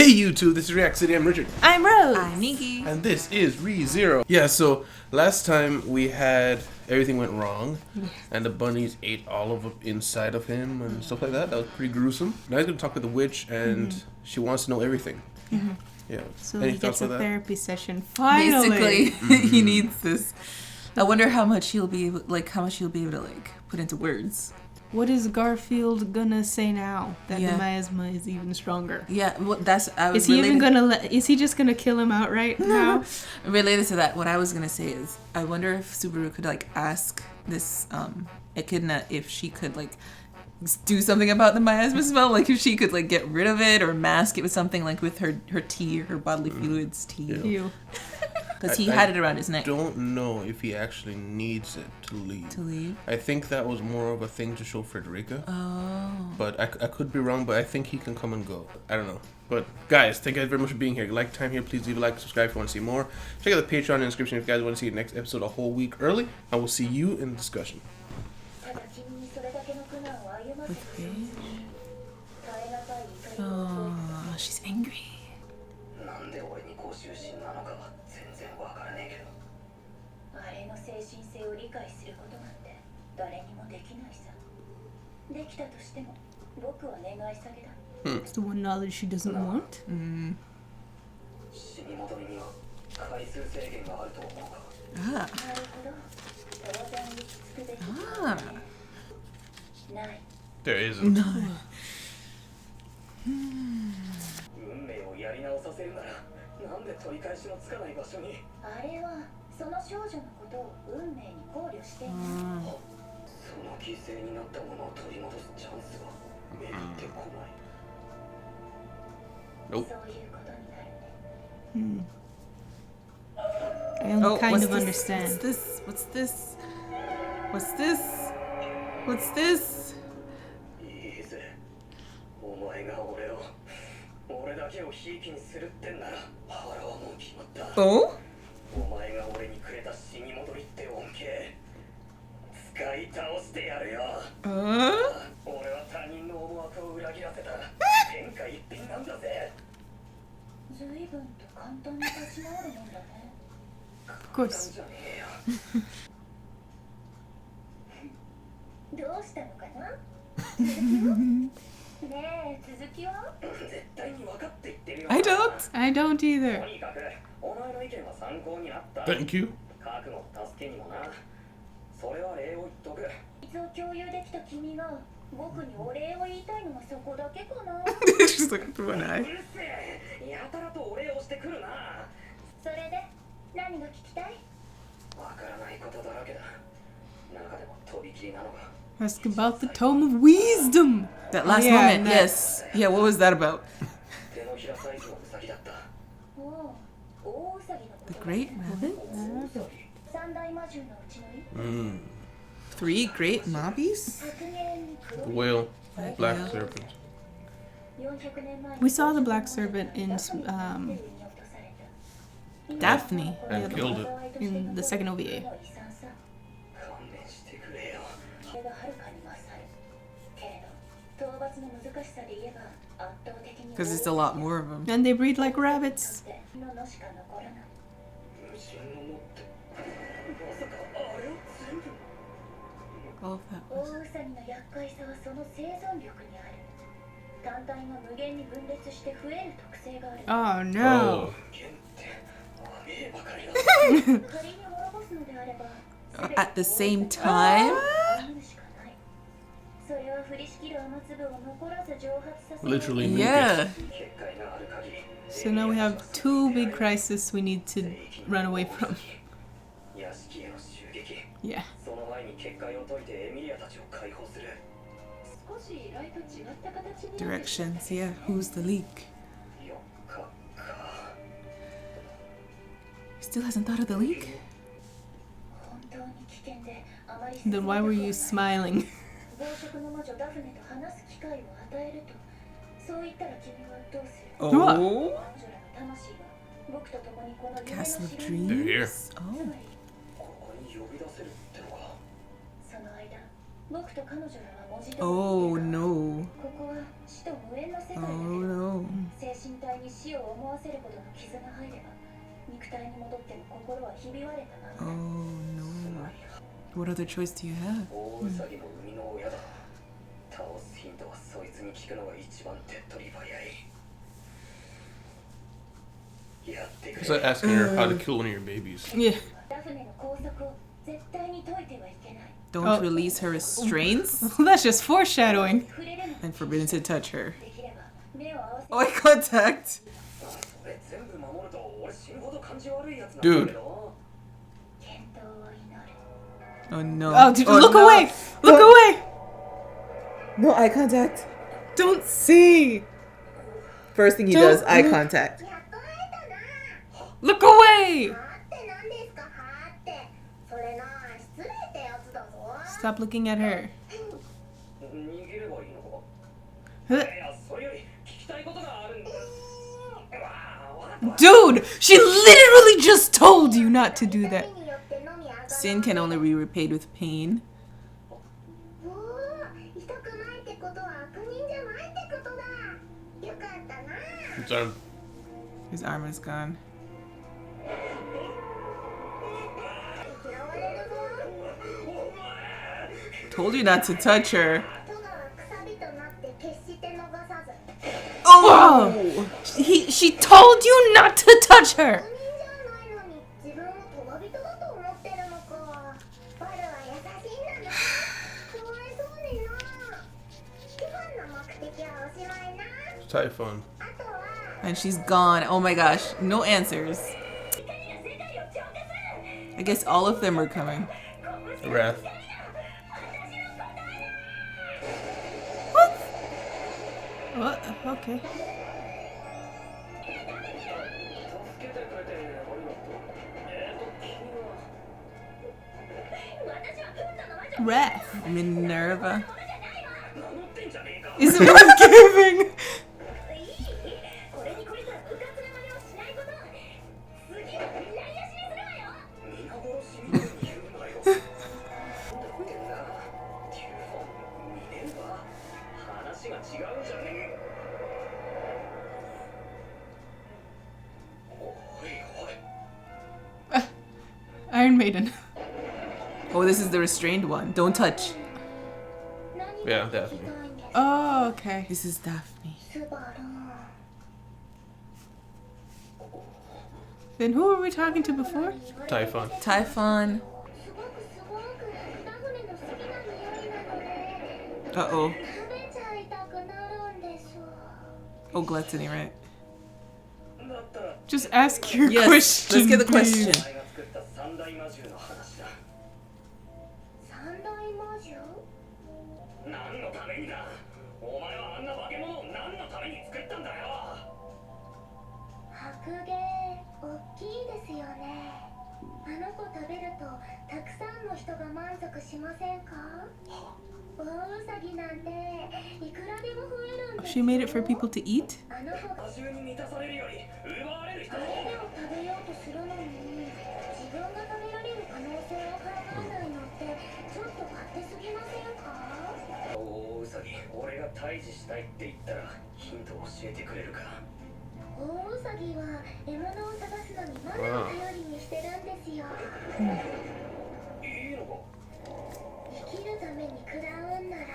Hey YouTube, this is React City. I'm Richard. I'm Rose. I'm Nikki. And this is ReZero. Yeah, so last time we had everything went wrong and the bunnies ate all of it inside of him and stuff like that. That was pretty gruesome. Now he's gonna talk with the witch and she wants to know everything. Yeah. So Any he thoughts gets a about that? therapy session. Finally. Basically, he needs this. I wonder how much he'll be able, to put into words. What is Garfield gonna say now that Yeah. the miasma is even stronger? Yeah, well, that's I was Is he even related- gonna? Is he just gonna kill him outright now? Related to that, what I was gonna say is, I wonder if Subaru could ask this Echidna if she could do something about the miasma smell, if she could get rid of it or mask it with something with her tea or her bodily fluids tea, Ew. because he had it around his neck. I don't know if he actually needs it to leave. To leave? I think that was more of a thing to show Frederica. Oh. But I could be wrong, but I think he can come and go. I don't know. But guys, thank you guys very much for being here. Like time here, please leave a like, subscribe if you want to see more. Check out the Patreon in the description if you guys want to see the next episode a whole week early. I will see you in the discussion. Oh, she's angry. なんで俺にご執心なのかは全然わからねえけどあれの精神性を理解することなんて誰にもできないさできたとしても僕は願い下げだ It's the one knowledge she doesn't want. 死に戻りには回数制限があると思うか Ah. なるほど当然につくべき Ah. ない There isn't. 運命をやり直させるならなんで取り返しのつかない場所にあれはその少女のことを運命に考慮していないその犠牲になったものを取り戻すチャンスは巡ってこない Nope. そういうことになるね I only Oh, kind what's of this? understand. What's this? What's this? What's this? いいぜお前が俺だけをひいきにするってんなら腹はもう決まった Oh? お前が俺にくれた死に戻りって恩恵使い倒してやるよ 俺は他人の思惑を裏切らせた天下一品なんだぜ随分と簡単に立ち直るもんだね Of course. じゃねえよどうしたのかな続きはねえ続きは絶対に分かって言ってるよ I don't. I don't と either. にかくお前の意見は参考になった Thank you. 覚悟助けにもなそれは礼を言っとくいつを共有できた君が僕にお礼を言いたいのはそこだけかな She's looking through an う eye. るせえやたらとお礼をしてくるなそれで何が聞きたいわからないことだらけだ中でもとびきりなのが Ask about the tome of wisdom. That last Yeah, moment, and that- yes. Yeah, what was that about? 手のひらサイズのウサギだったおお大ウサギのこと The Great Rabbit? 大ウサギ三大魔獣のうちの一 Three great mobbies? 白煙に黒 The い whale, black whale. serpent. 400年前 We saw the black serpent in Daphne. And killed it. in the second OVA. 勘弁してくれよそれがはるかに勝るけれど討伐の難しさで言えば圧倒的に Because it's a lot more of them. And they breed like rabbits. ののしか残らない無人の持ってまさかあれを全部 All of that 大 was... ウサギの厄介さはその生存力にある単体が無限に分裂して増える特性がある Oh no. 限って甘えばかりだ仮に滅ぼすのであれば At the same time? 守るしかないそれは降りしきる雨粒を残らず蒸発させ Literally nuke Yeah. it. 結界がある限り So now we have two big crises we need to run away from. 屋敷への襲撃 Yeah. その前に結界を解いてエミリアたちを解放する少し依頼と違った形に Directions, yeah. Who's the leak? 4日か Still hasn't thought of the leak? 本当に危険であまり Then why were you smiling? 暴食の魔女ダフネと話す機会を与えるとそう言ったら君はどうする Oh. 彼女らの魂が僕と共にこの夢の Castle of 城に They're here. Dreams? つ Oh. まりここに呼び出せるってのかその間僕と彼女らは文字通り Oh no. ここは死と無縁の世界だけ Oh ど no. 精神体にに死を思わせるほどの傷が入れば肉体に戻っても心はひび割れたまま。 Oh no. What other choice do you have? 大ウサギも生みの親だ。倒すヒントはそいつに聞くのが一番手っ取り早い。やってく It's れ。 like asking her how to kill one of your babies. Yeah. ダフネの拘束を絶対に解いてはいけない。 Don't Oh. release her restraints That's just foreshadowing. 触れるの。 and forbidden to touch her. できれば目を合わせ。 Oh, eye contact. それ全部守ると俺死ぬほど感じ悪いやつなんだけど。健闘を祈る。 Oh no. Oh, dude, look no. away! Look away! No eye contact. Don't see! First thing he Don't- does, eye contact. やっと会えたな。 Look away! はって何ですかはって。それな失礼ってやつだぞ。 Stop looking at her. 逃げればいいのか。 Huh? いやそれより聞きたいことがあるんだ。わあ、わかった。 Dude, she literally just told you not to do that. によってのみ上がる。 Sin can only be repaid with pain. おお、痛くないってことは悪人じゃないってことだ。よかったな。 It's arm. His arm is gone. 嫌われるぞ。 Told you not to touch her. 戸川くさびとなって決して逃さず。 Oh! She told you not to touch her! 悪人じゃないのに自分を戸川人だと思ってるのか。バルは優しいんだな。かわいそうにな。基本の目的はおしまいな。 Typhon. あとは And she's gone. Oh my gosh. No answers. I guess all of them are coming. Wrath. What? Okay. 助けてくれてありがとう。君は Wrath. Minerva. 名乗ってんじゃねえか。 Is it worth giving? これに懲りたら部活の真似をしないこと。次はみんな癒しにするわよ。皆殺しみたいに言うなよ。なんだってんだ。テューフォン、ミネルヴァ、話が違うんじゃねえ。おいおい。 Iron Maiden. Oh, this is the restrained one. Don't touch. Yeah, definitely. Oh, okay. This is Daphne. スバル。 Then who were we talking to before? Typhon. Typhon. すごくダフネの好きな匂いなので Uh-oh. 食べちゃいたくなるんです。 Oh, gluttony, right? だったら Just ask your Yes, question. let's get the please. question. お前が作った三大魔獣の話だ。三大魔獣？何のためにだ。お前はあんな化け物を何のために作ったんだよ。白芸大きいですよね。あの子食べるとたくさんの人が満足しませんか？大ウサギなんていくらでも増えるんです She よ。 made it for people to eat? あの子が果汁に満たされるより奪われる人の方相手を食べようとするのに自分が食べられる可能性を考えないのってちょっと勝手すぎませんか？大ウサギ、俺が退治したいって言ったらヒント教えてくれるか。大ウサギは獲物を探すのにマナを頼りにしてるんですよ。いいのか。生きるために食らうんなら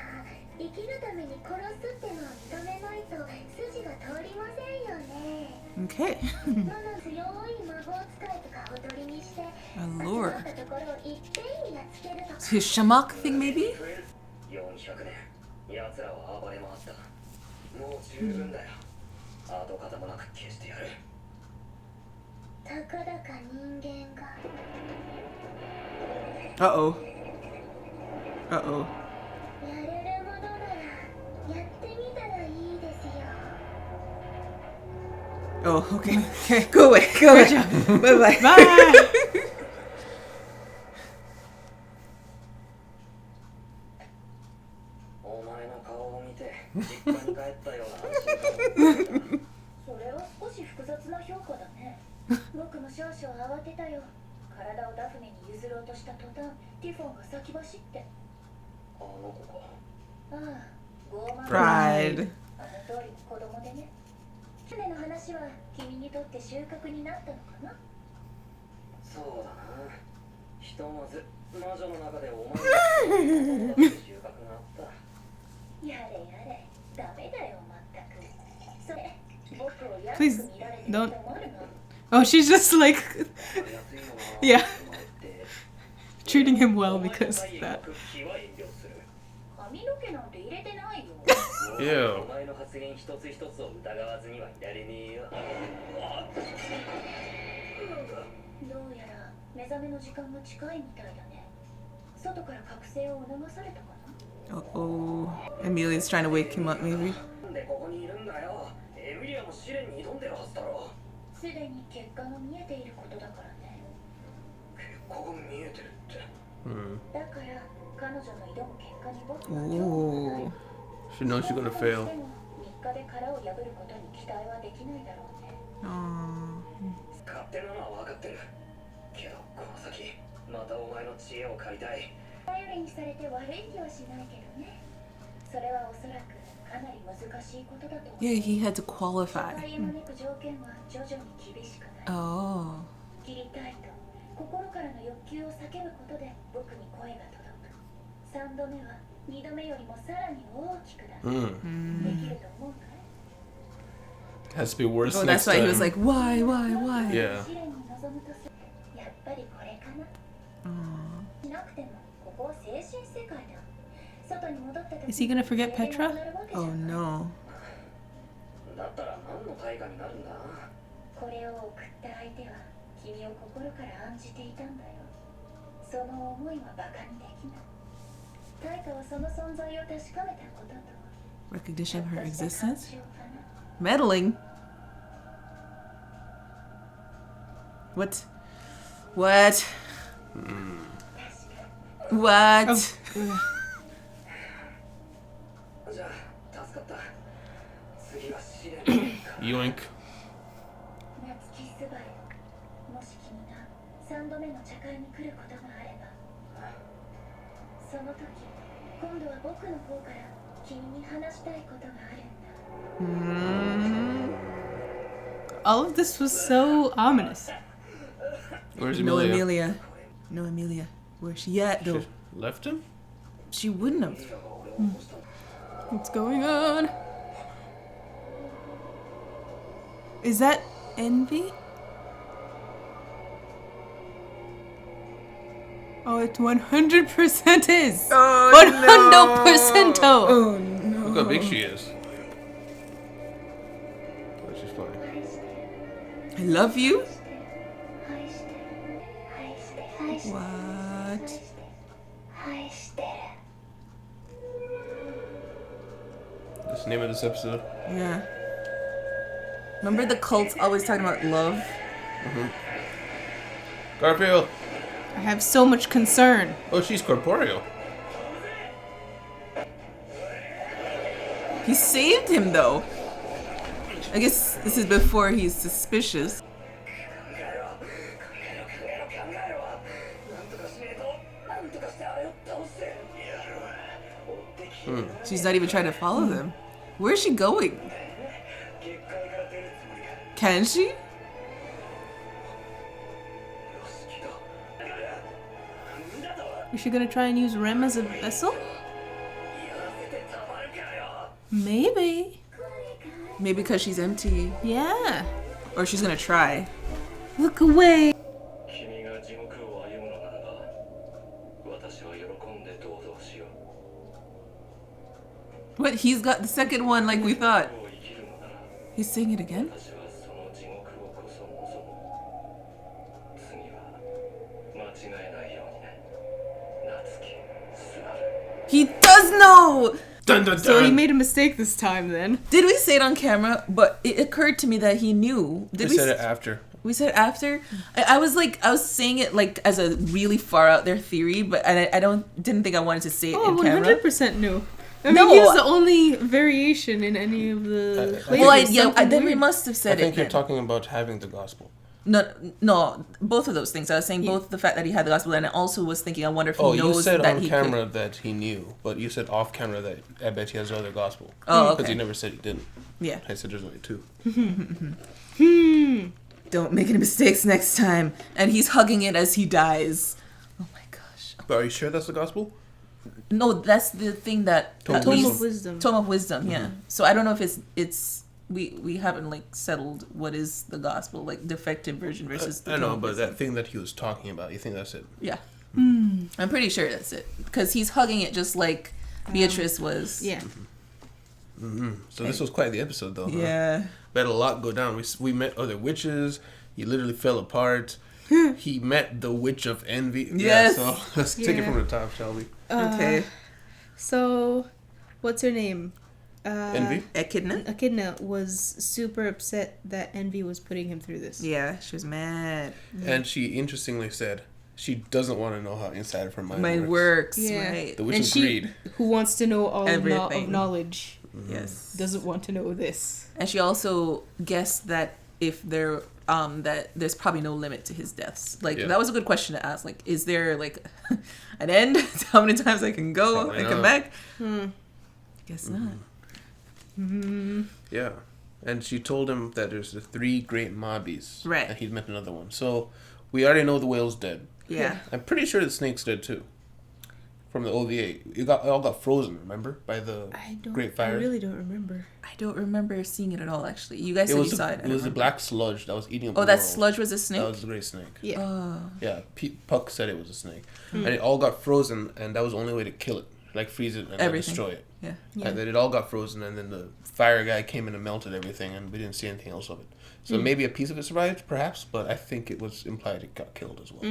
生きるために殺すってのを認めないと筋が通りませんよね。 Okay. マナ強い魔法使いとかおとりにして A 集ま lure. ったところをいっぺんにやっつけるとか。 So his shamok thing, maybe? 400年、奴らは暴れ回った。もう十分だよ。跡形もなく消してやる。たかだか人間が Uh-oh. Uh-oh. やれるものならやってみたらいいですよ。 Oh, okay. Okay, go away. Go away. Bye-bye. Bye! お前の顔を見て実家に帰ったような安心感。それは少し複雑な評価だね。僕も少々慌てたよ。体をダフネに譲ろうとした途端ティフォンが先走って。あの子か。ああ、傲慢 Pride. あの通りの子供でね。船の話話は君にとって収穫になったのかな。そうだな。ひとまず魔女の中でお前の収穫があった。やれやれ、ダメだよ全く。それ、僕を安 Please く見られて don't. 困るな。 Oh, she's just like, yeah, treating him well because of that. 髪の毛なんて入れてないよ。いやお前の発言一つ一つを疑わずにはいられねえよ。どうやら目覚めの時間が近いみたいだね。外から覚醒を促されたかな。Oh, Amelia's trying to wake him up, maybe. なんでここにいるんだよ。エミリアも試練に挑んでるはずだろ。すでに結果が見えていることだからね。結果が見えてるって。だから彼女の挑む結果に僕は Oh. She knows she's gonna fail. 3日で殻を破ることに期待はできないだろうね。 勝手なのは分かってる。けどこの先またお前の知恵を借りたい。頼りにされて悪い気はしないけどね。それはおそらくかなり難しいことだと思う。 Yeah, he had to 社 qualify. 会へ招く条件は徐々に厳しくなる。 Oh. 切りたいと心からの欲求を叫ぶことで僕に声が届く。3度目は2度目よりもさらに大きくなる。できると思うかい？ Has to be worse Oh, next that's why he was time. like, why? Yeah. 試練に臨むとすやっぱりこれかな。しなくてもここは精神世界だ。外に戻った時 Is he gonna forget Petra? Oh no. だったら何の対価になるんだ。これを送った相手は君を心から案じていたんだよ。その思いはバカにできない。対価はその存在を確かめたことと Recognition of her ちょっとした existence? 感情かな。 Meddling? What? What? What? じゃあ助かった。次は試練か。 Yoink. 夏木すばる。もし君が3度目の茶会に来ることがあれば、その時今度は僕の方から君に話したいことがあるんだ。 All of this was so ominous. Where's No Amelia? Amelia. No Amelia. Where's she at though? She left him? She wouldn't have. What's going on? Is that envy? Oh, it 100% is. Oh, 100%. Oh no. Look how big she is. Oh, she's flying. I love you? 愛してる。愛してる。愛してる。 What? 愛してる。 That's the name of this episode. Yeah. Remember the cults always talking about love? Garfield! I have so much concern. Oh, she's corporeal. He saved him though. I guess this is before he's suspicious. She's not even trying to follow them. Where's she going? Can she? Is she gonna try and use Rem as a vessel? Maybe. Maybe because she's empty. Yeah. Or she's gonna try. Look away. 君が地獄を歩むのならば、私は喜んで同情しよう。 What? He's got the second one like we thought. を生きるのなら、 He's saying it again? 私はその地獄をこそ望む。次は間違えないようにね。夏木、スバル。 He does know! Dun dun dun! So he made a mistake this time then. Did we say it on camera? But it occurred to me that he knew. I Did we? said it after. We said after. I was saying it like as a really far out there theory, but I didn't think I wanted to say it Oh, in camera. 100% new. I mean, No. he was the only variation in any of the. I Well, flavors. Something then we weird. must have I said think it. you're then. talking about having the gospel. No, both of those things. I was saying both the fact that he had the gospel, and I also was thinking, I wonder if he knows you said that on he camera could. that he knew, but you said off camera that I bet he has other gospel. Oh, Because okay. he never said he didn't. Yeah. I said there's only 2. Don't make any mistakes next time. And he's hugging it as he dies. Oh my gosh. But are you sure that's the gospel? No, that's the thing that Tome of Tome Wisdom. of Wisdom. Tome of Wisdom, yeah. So I don't know if it's we haven't like settled what is the gospel, like defective version versus the I Tome know, of but Wisdom. that thing that he was talking about, you think that's it? Yeah. I'm pretty sure that's it. Because he's hugging it just like Beatrice was. Yeah. So this was quite the episode, though. Huh? Yeah. We had a lot go down. We met other witches. He literally fell apart. He met the Witch of Envy. Yes. Yeah, so let's take it Yeah. from the top, shall we? Okay. So, what's her name? Envy? Echidna? Echidna was super upset that Envy was putting him through this. Yeah, she was mad. And she interestingly said she doesn't want to know how inside of her mind Mine works. works, Yeah. right. The Witch And of she, Greed. who wants to know all of Everything. knowledge, Yes. doesn't want to know this. And she also guessed that if there that there's probably no limit to his deaths. Like Yeah. that was a good question to ask. Like, is there like an end to how many times I can go Probably and come not. back? Hmm. Guess not. Yeah. And she told him that there's the 3 great Mobbies. Right. And he'd met another one. So we already know the whale's dead. Yeah. I'm pretty sure the snake's dead too. From the OVA. It all got frozen, remember? By the Great Fire. I really don't remember. I don't remember seeing it at all. Actually, you guys said you saw it. I It don't was the remember. black sludge that was eating up Oh, the that world. sludge was a snake. That was the great snake. Yeah. Oh. Yeah, Puck said it was a snake. And it all got frozen, and that was the only way to kill it. Like, freeze it and then Everything. destroy it. Yeah. And then it all got frozen, and then the fire guy came in and melted everything, and we didn't see anything else of it. So maybe a piece of it survived, perhaps, but I think it was implied it got killed as well.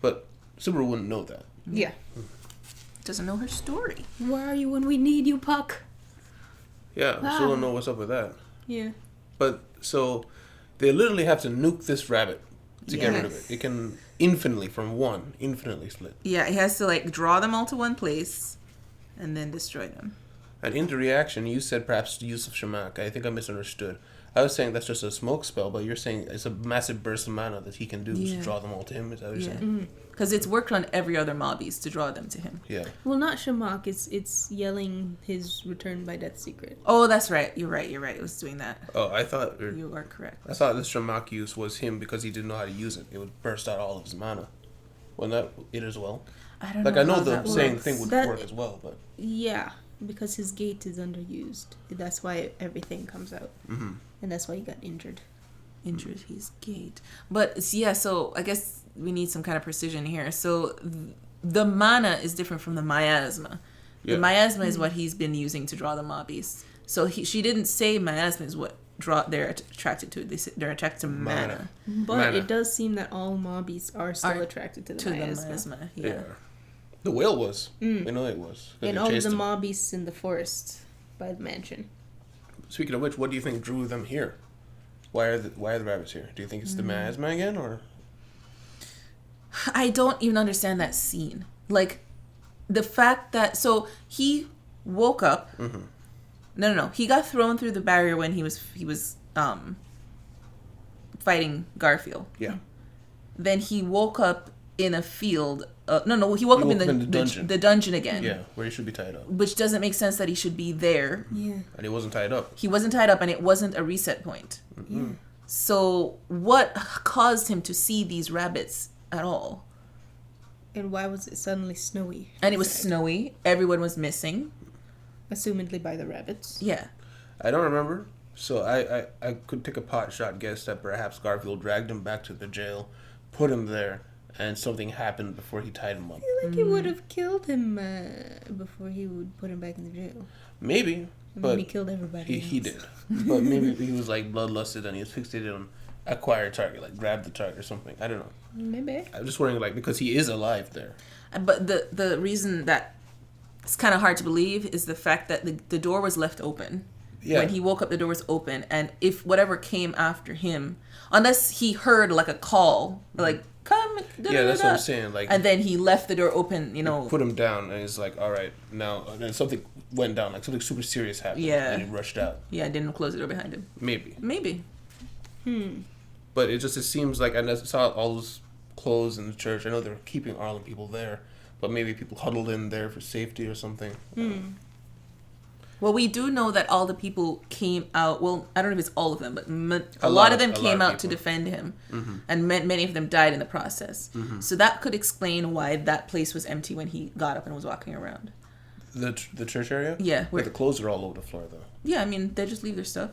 But Subaru wouldn't know that. Yeah. Doesn't know her story. Where are you when we need you, Puck? Yeah, we still don't know what's up with that. Yeah. But, so, they literally have to nuke this rabbit to get rid of it. Yes. It can infinitely split. Yeah, he has to like draw them all to one place, and then destroy them. And in the reaction, you said perhaps the use of Shamak. I think I misunderstood. I was saying that's just a smoke spell, but you're saying it's a massive burst of mana that he can do Yeah. to draw them all to him. Is that what you're Yeah. saying? Because it's worked on every other mobbies to draw them to him. Yeah. Well, not Shamak. It's yelling his return by death secret. Oh, that's right. You're right. It was doing that. Oh, I thought You are correct. the Shamak use was him because he didn't know how to use it. It would burst out all of his mana. Wasn't that it as well? I don't Like know. I know how the that same works. thing would That- work as well, but Yeah, because his gate is underused. That's why everything comes out. mm-hmm. And that's why he got injured. Injured his gate. But yeah, so I guess we need some kind of precision here. So the mana is different from the miasma. Yeah. The miasma is what he's been using to draw the mobbies. So she didn't say miasma is what they're attracted to. They're attracted to mana. But Mana. it does seem that all mobbies are still attracted to the To miasma. the miasma. yeah. Yeah. The whale was. We know it was. 'Cause And they all of chased the him. mobbies in the forest by the mansion. Speaking of which, what do you think drew them here? Why are the rabbits here? Do you think it's the miasma again, or I don't even understand that scene. Like the fact that he woke up. Mm-hmm. No. He got thrown through the barrier when he was fighting Garfield. yeah? Then he woke up in a field. He woke up in the dungeon. The dungeon again. Yeah, where he should be tied up, Which doesn't make sense that he should be there. Yeah. and he wasn't tied up. He wasn't tied up, and it wasn't a reset point. Yeah. So what caused him to see these rabbits at all? And why was it suddenly snowy? And it was outside? snowy. Everyone was missing. Assumedly by the rabbits. Yeah. I don't remember, so I could take a pot shot guess that perhaps Garfield dragged him back to the jail, put him there, and something happened before he tied him up. I feel like he would have killed him before he would put him back in the jail. Maybe, And then but he killed everybody. he else. did. But maybe he was like bloodlusted and he was fixated on acquire a target, like grab the target or something. I don't know. Maybe. I'm just wondering, like, because he is alive there. But the reason that it's kind of hard to believe is the fact that the door was left open. Yeah. When he woke up, the door was open. And if whatever came after him, unless he heard like a call, like, come, Yeah, that's what I'm saying. Like, and then he left the door open, put him down, and he's like, all right, now, and then something went down, like something super serious happened. Yeah. And he rushed out. Yeah, didn't close the door behind him. Maybe. Maybe. But But it seems like, and I saw all those clothes in the church. I know they're keeping Arlen people there, but maybe people huddled in there for safety or something. Well, we do know that all the people came out. Well, I don't know if it's all of them, but a lot of them came out to defend him. And many of them died in the process. So that could explain why that place was empty when he got up and was walking around. The church area? Yeah. But the clothes are all over the floor, though. Yeah, I mean, they just leave their stuff.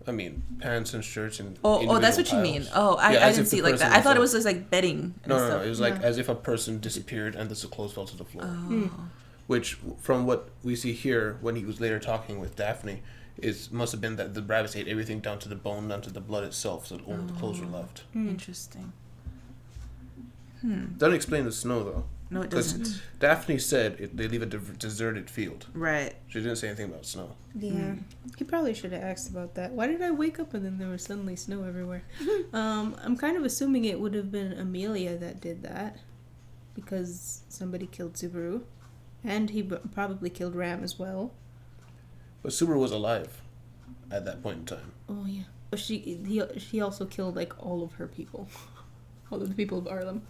I mean, pants and shirts and Oh, that's what you mean. Oh, I didn't see it like that. I thought it was just like bedding and stuff. No. It was like as if a person disappeared and the clothes fell to the floor. Which, from what we see here, when he was later talking with Daphne, must have been that the rabbits ate everything down to the bone, down to the blood itself, so only the clothes were left. Interesting. Doesn't explain the snow, though. No, it doesn't. Daphne said they leave a deserted field. Right. She didn't say anything about snow. Yeah. He probably should have asked about that. Why did I wake up and then there was suddenly snow everywhere? I'm kind of assuming it would have been Amelia that did that. Because somebody killed Subaru. And he probably killed Ram as well. But Subaru was alive at that point in time. Oh, yeah. But she also killed, like, all of her people. All of the people of Arlem.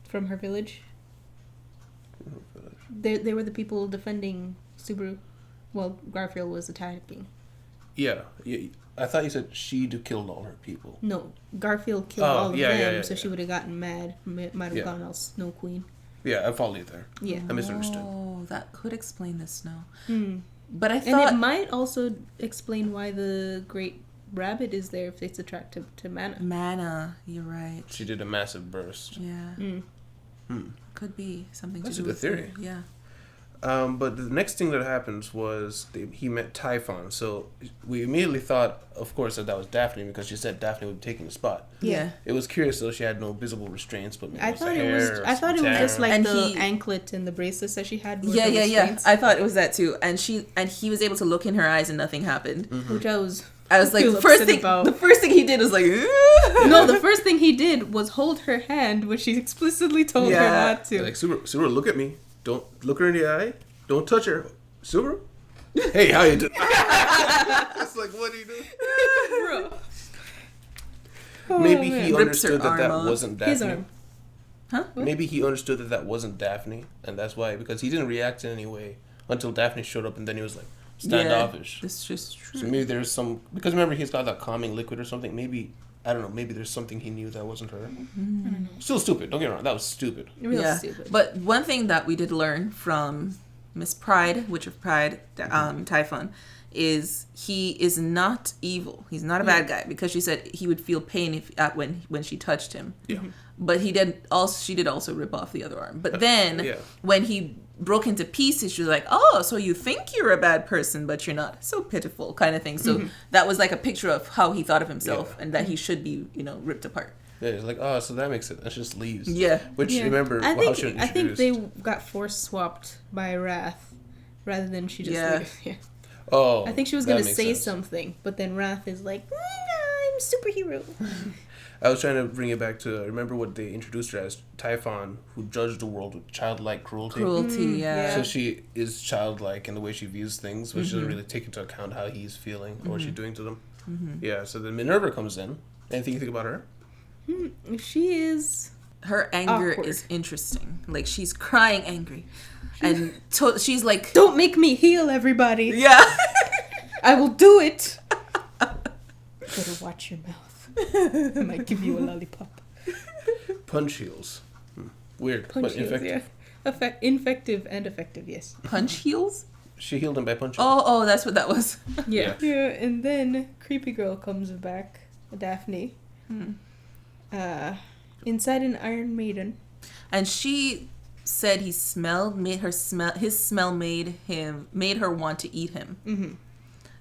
From her village. They were the people defending Subaru. Well, Garfield was attacking. Yeah. I thought you said she killed all her people. No, Garfield killed all of them, yeah, so she would have gotten mad. Might have gone all Snow Queen. Yeah, I followed you there. Yeah. I misunderstood. Oh, that could explain the snow. But I thought... And it might also explain why the Great Rabbit is there if it's attracted to mana. Mana, you're right. She did a massive burst. Yeah. Could be something That's to do with a good theory. Yeah. But the next thing that happens was he met Typhon. So we immediately thought, of course, that was Daphne because she said Daphne would be taking the spot. Yeah. It was curious though; she had no visible restraints, but maybe I thought it was just like and the anklet and the bracelets that she had. Yeah. I thought it was that too. And he was able to look in her eyes and nothing happened. Which I was like, the first thing he did was like, no, the first thing he did was hold her hand when she explicitly told her not to. Like, Subaru, look at me. Don't look her in the eye. Don't touch her. Subaru? Hey, how you doing? It's like, what are you doing? Bro. Maybe he understood that wasn't Daphne. His arm. Huh? Maybe he understood that wasn't Daphne, and that's why, because he didn't react in any way until Daphne showed up, and then he was like standoffish. Yeah, that's just true. So maybe there's some, because remember he's got that calming liquid or something. Maybe, I don't know. Maybe there's something he knew that wasn't her. Still stupid. Don't get me wrong. That was stupid. Real stupid. But one thing that we did learn from Miss Pride, Witch of Pride, Typhon, is he is not evil. He's not a bad guy, because she said he would feel pain when she touched him. Yeah. But she did also rip off the other arm. But then when he broke into pieces, she was like, "Oh, so you think you're a bad person, but you're not. So pitiful," kind of thing. So that was like a picture of how he thought of himself and that he should be, ripped apart. Yeah, it's like, oh, so that makes it. That just leaves. Yeah. Which, remember, I how she was think introduced. they got force swapped by Wrath rather than she just leave. Oh, I think she was going to say something, but then Wrath is like, I'm superhero. I was trying to bring it back to, remember what they introduced her as, Typhon, who judged the world with childlike cruelty. Yeah. So she is childlike in the way she views things, which doesn't really take into account how he's feeling or what she's doing to them. Yeah, so then Minerva comes in. Anything you think about her? She is... Her anger is interesting. Like, she's crying angry. And she's like... Don't make me heal everybody. Yeah. I will do it. Better watch your mouth. I might give you a lollipop. Punch heals. Weird, Punch but heals, effective. Yeah. Infective and effective, yes. Punch heals? She healed him by punching. Oh, that's what that was. Yeah, and then Creepy Girl comes back, Daphne. Inside an Iron Maiden. And she said his smell made her want to eat him.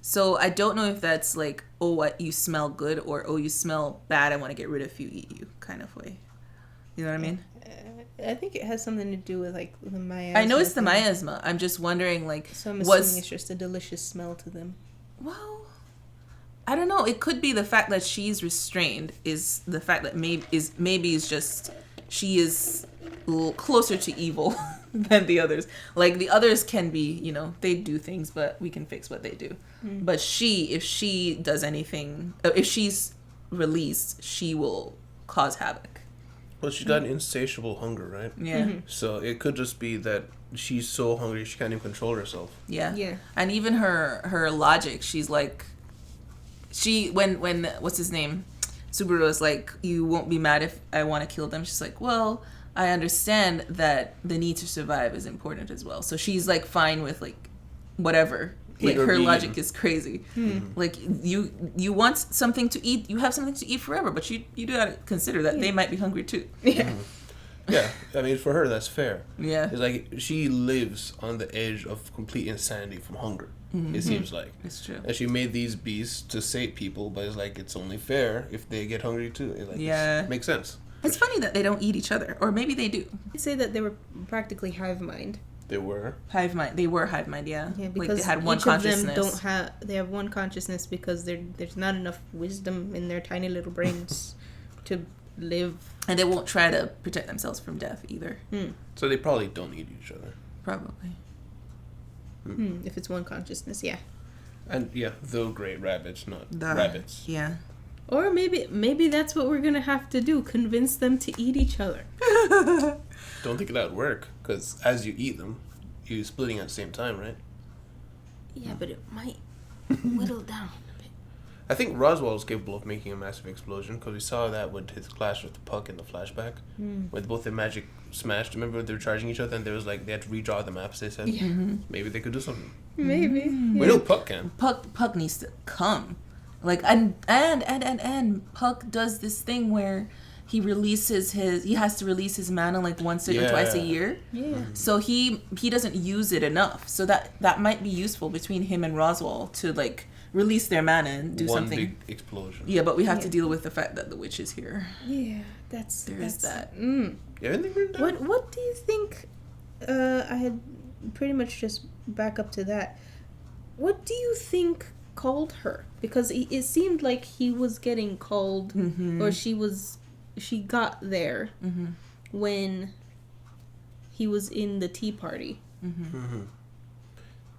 So I don't know if that's like, oh, what, you smell good, or oh, you smell bad, I want to get rid of you, eat you, kind of way. You know what I mean? I think it has something to do with like the miasma. I know it's the miasma. I'm just wondering, like, so I'm assuming it's just a delicious smell to them. Well, I don't know. It could be the fact that she's restrained is the fact that maybe is just she is a little closer to evil than the others. Like, the others can be, they do things, but we can fix what they do. But if she does anything, if she's released, she will cause havoc. Well, she's got an insatiable hunger, right? Yeah. So it could just be that she's so hungry she can't even control herself. Yeah. Yeah. And even her logic, she's like, when what's his name? Subaru is like, you won't be mad if I want to kill them. She's like, well, I understand that the need to survive is important as well. So she's like fine with like whatever. Like her logic is crazy. Like you want something to eat, you have something to eat forever, but you do gotta consider that they might be hungry too. Yeah. Yeah, I mean, for her, that's fair. Yeah. It's like she lives on the edge of complete insanity from hunger, it seems like. It's true. And she made these beasts to save people, but it's like, it's only fair if they get hungry too. It, like, Yeah. makes sense. It's funny that they don't eat each other, or maybe they do. I'd say that they were practically hive mind. They were. Hive mind. They were hive mind. Yeah. Yeah, Like because they had one each consciousness. of them don't have. They have one consciousness because there's not enough wisdom in their tiny little brains to live. And they won't try to protect themselves from death either. So they probably don't eat each other. Probably. If it's one consciousness, yeah. And yeah, the great rabbits, not The- rabbits. Yeah. Or maybe that's what we're gonna have to do: convince them to eat each other. Don't think that would work, because as you eat them, you're splitting at the same time, right? Yeah, but it might whittle down a bit. I think Roswell is capable of making a massive explosion, because we saw that with his clash with the Puck in the flashback, when both their magic smashed. Remember, they were charging each other, and there was like they had to redraw the maps. They said maybe they could do something. Maybe. We know Puck can. Puck needs to come. Like and Puck does this thing where he has to release his mana like once or twice a year. Yeah. So he doesn't use it enough. So that might be useful between him and Roswell to like release their mana and do One something. big explosion. Yeah, but we have to Yeah. deal with the fact that the witch is here. Yeah, There is that. You have anything written down? What do you think? I had pretty much just back up to that. What do you think called her? Because it seemed like he was getting called, or she got there when he was in the tea party.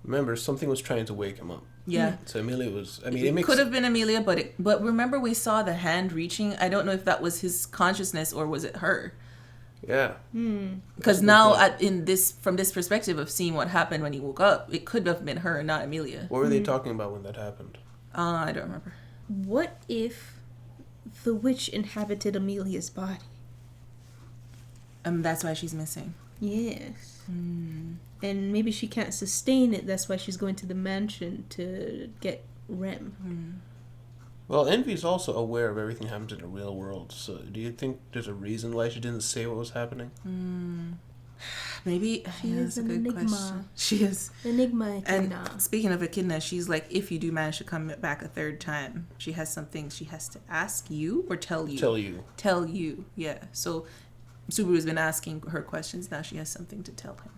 Remember, something was trying to wake him up. Yeah. So Amelia was. I mean, it It makes. could have been Amelia, but remember we saw the hand reaching. I don't know if that was his consciousness or was it her. Yeah. Because now, from this perspective of seeing what happened when he woke up, it could have been her and not Amelia. What were they talking about when that happened? I don't remember. What if the witch inhabited Amelia's body? That's why she's missing. Yes. And maybe she can't sustain it. That's why she's going to the mansion to get Rem. Well, Envy's also aware of everything happens in the real world. So, do you think there's a reason why she didn't say what was happening? Maybe She is that's a an good enigma. question. She is. Enigma. And Echidna. speaking of Echidna, she's like, if you do manage to come back a third time, she has something she has to ask you or tell you. Tell you, yeah. So Subaru's been asking her questions. Now she has something to tell him.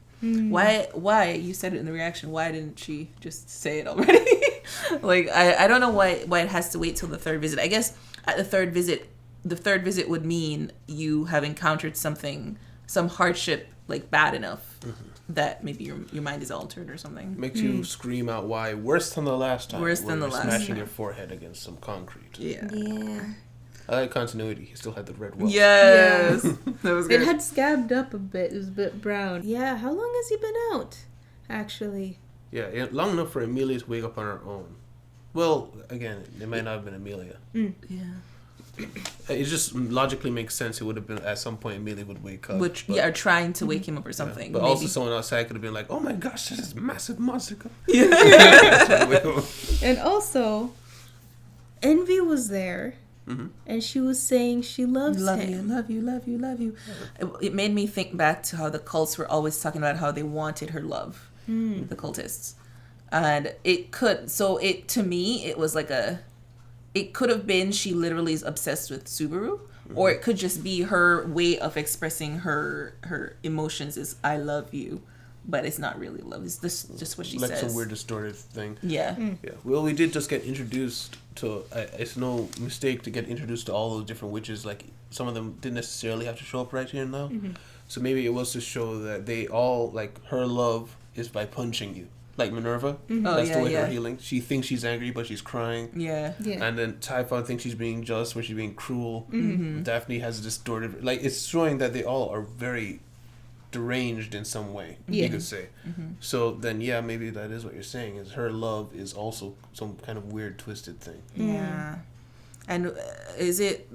Why? You said it in the reaction. Why didn't she just say it already? Like, I don't know why it has to wait till the third visit. I guess at the third visit would mean you have encountered some hardship, like bad enough that maybe your mind is altered or something. Makes you scream out why worse than the last time. Worse where than the you're last smashing time. your forehead against some concrete. Yeah. Yeah. I like continuity. He still had the red welts. Yes. That was good. It had scabbed up a bit. It was a bit brown. Yeah, how long has he been out? Actually. Yeah, long enough for Amelia to wake up on her own. Well, again, it might not have been Amelia. Yeah. It just logically makes sense. It would have been at some point Amelia would wake up. Which, or trying to wake him up or something. But maybe. also someone outside could have been like, "Oh my gosh, there's this massive monster coming." And also, Envy was there. And she was saying she loves him. Love you. It made me think back to how the cults were always talking about how they wanted her love, the cultists. And to me, it was like it could have been she literally is obsessed with Subaru, or it could just be her way of expressing her emotions is I love you, but it's not really love. It's just what she like says. some weird distorted thing. Yeah. Yeah. Well, we did just get introduced to. It's no mistake to get introduced to all those different witches. Like some of them didn't necessarily have to show up right here now. So maybe it was to show that they all like her love is by punching you. like Minerva. Mm-hmm. Oh, That's yeah, the way yeah. her healing. She thinks she's angry, but she's crying. Yeah. Yeah. And then Typhon thinks she's being jealous when she's being cruel. Mm-hmm. Daphne has a distorted... Like, it's showing that they all are very deranged in some way, Yeah. you could say. So then, yeah, maybe that is what you're saying, is her love is also some kind of weird, twisted thing. Yeah. And is it...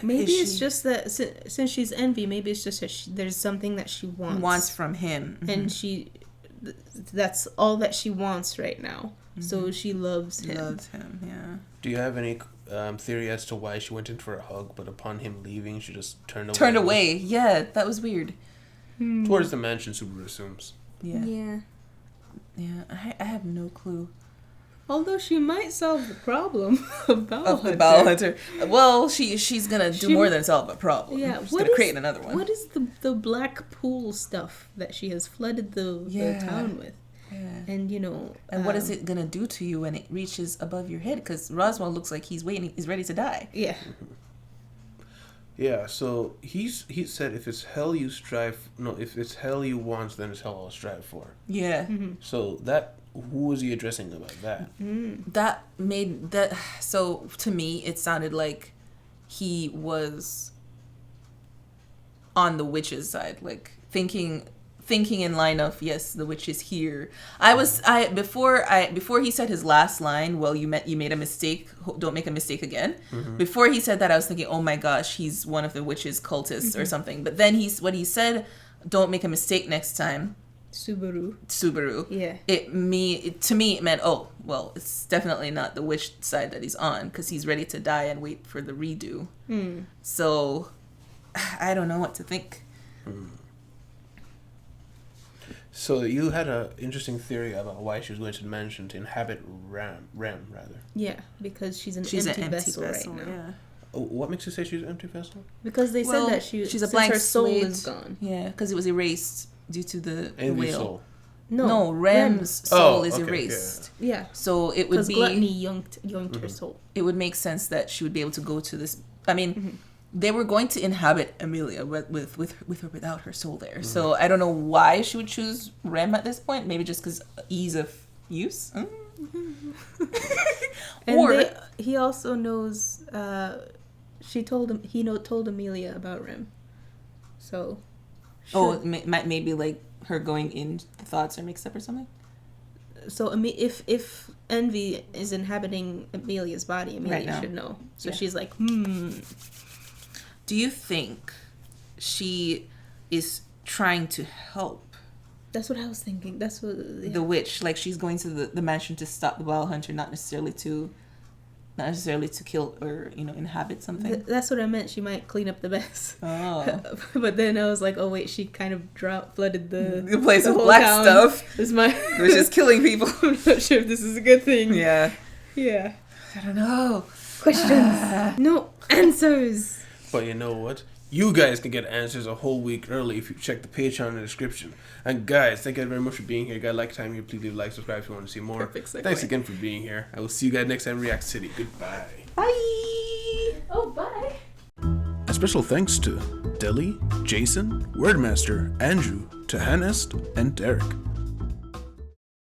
Maybe is it's she just that since she's envy, maybe it's just that there's something that she wants from him. and that's all that she wants right now. So she loves him. Loves him, yeah. Do you have any theory as to why she went in for a hug, but upon him leaving, she just turned away? Turned away. Yeah, that was weird. Towards the mansion, Subaru assumes. Yeah. Yeah. Yeah, I have no clue. Although she might solve the problem of Bowel Of the Hunter. Bowel Hunter. Well, she's gonna do She- more than solve a problem. Yeah, She's what gonna is- create another one. What is the black pool stuff that she has flooded the Yeah. town with? Yeah. And And what is it gonna do to you when it reaches above your head? Because Roswell looks like he's ready to die. Yeah. Yeah, so he said if it's hell you strive... No, if it's hell you want, then it's hell I'll strive for. Yeah. So that... Who was he addressing about that? That made that. So to me, it sounded like he was on the witch's side, like thinking in line of, yes, the witch is here. Before he said his last line, well, you made a mistake, don't make a mistake again. Before he said that, I was thinking, oh my gosh, he's one of the witch's cultists or something. But then when he said, don't make a mistake next time, Subaru. Yeah. To me it meant, oh, well, it's definitely not the witch side that he's on, because he's ready to die and wait for the redo. So I don't know what to think. So you had an interesting theory about why she was going to the mansion to inhabit Rem rather. Yeah, because she's an empty vessel right now. Yeah. Oh, what makes you say she's an empty vessel? Because they said that she's a blank her soul slate. is gone. Yeah, because it was erased due to the Envy whale. soul. No, Rem's soul is okay, erased. Yeah. So it would Because be gluttony yoinked her soul. it would make sense that she would be able to go to this. I mean, they were going to inhabit Amelia with or without her soul there. So I don't know why she would choose Rem at this point. Maybe just because ease of use. And he also knows. She told him. Told Amelia about Rem. So. Maybe like her going in the thoughts are mixed up or something. So if Envy is inhabiting Amelia's body, Amelia should know. So she's like, Do you think she is trying to help? That's what I was thinking. That's what The witch, like she's going to the mansion to stop the Bowel Hunter, not necessarily to kill or inhabit something. That's what I meant. She might clean up the mess. Oh, But then I was like, oh wait, she kind of flooded the place with whole black town. stuff, Is my which is killing people. I'm not sure if this is a good thing. Yeah, Yeah. I don't know. Questions. No answers. But you know what? You guys can get answers a whole week early if you check the Patreon in the description. And guys, thank you very much for being here. Guys, like time here, please leave a like, subscribe if you want to see more. Perfect segue. Thanks again for being here. I will see you guys next time, React City. Goodbye. Bye. Oh, bye. A special thanks to Deli, Jason, Wordmaster, Andrew, Tahanest, and Derek.